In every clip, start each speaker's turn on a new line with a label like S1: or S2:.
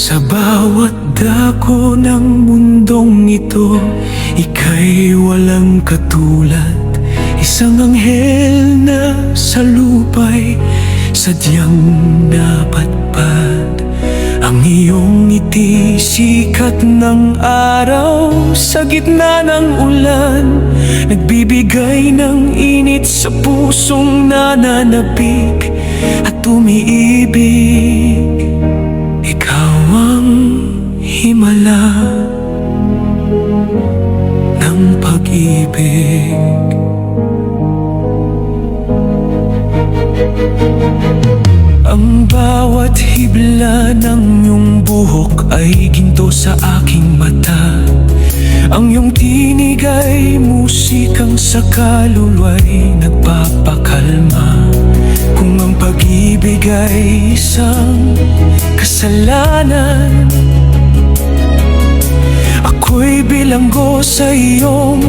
S1: Sa bawat dako ng mundong ito, ika'y walang katulad. Isang anghel na sa lupa'y sadyang napadpad. Ang iyong ngiti, sikat ng araw sa gitna ng ulan, nagbibigay ng init sa pusong nananabik at umiibig. Ikaw ang himala ng pag-ibig. Ang bawat hibla ng iyong buhok ay ginto sa aking mata. Ang iyong tinig ay musikang sa kaluluwa'y nagpapakalma. Kung ang pag-ibig ay isang kasalanan, ako'y bilanggo sa iyong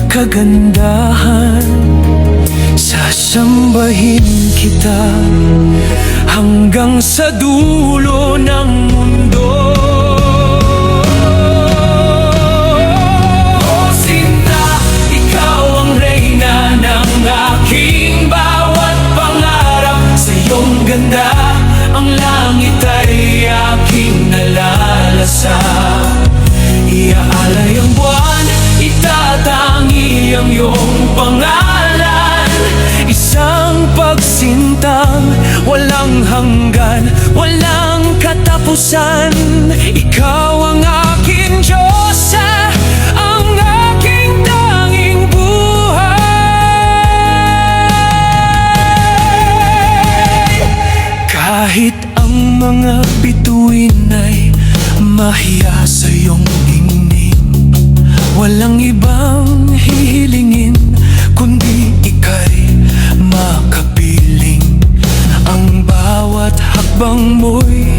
S1: kagandahan. Sasambahin kita hanggang sa dulo ng mundo. Oh Sinta, ikaw ang reyna ng aking bawat pangarap. Sa iyong ganda, ang langit ay aking nalalasap. Iaalay ang buwan, itatangi ang iyong pangalan. Isang pagsintang walang hanggan, walang katapusan. Ikaw ang aking Diyosa, ang aking tanging buhay. Kahit ang mga bituin ay mahiya sa iyong ningning, walang ibang hihilingin kundi ika'y makapiling. Ang bawat hakbang mo'y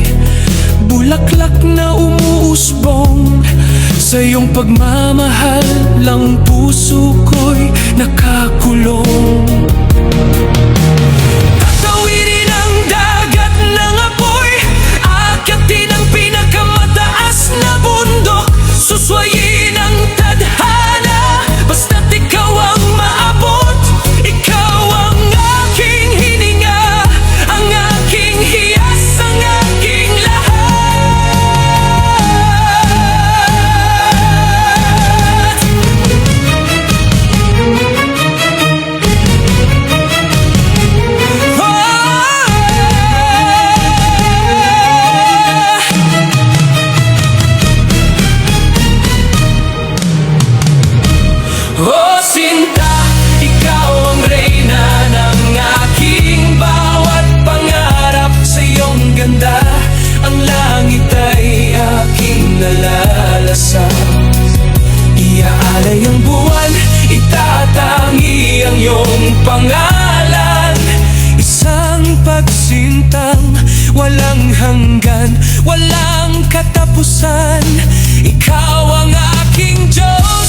S1: bulaklak na umuusbong. Sa iyong pagmamahal lang puso ko'y nakakulong. Tatawirin ang dagat ng apoy, aakyatin ang pinakamataas na bundok, suswayin ang tadhana, basta't ikaw ang maabot. Ikaw ang aking hininga, ang aking hiyas, ang aking lahat. Oh Sinta, ikaw ang reyna ng aking bawat pangarap. Sa iyong ganda, ang langit ay aking nalalasap. Iaalay ang buwan, itatangi ang iyong pangalan. Isang pagsintang walang hanggan, walang katapusan. Ikaw ang aking Diyos.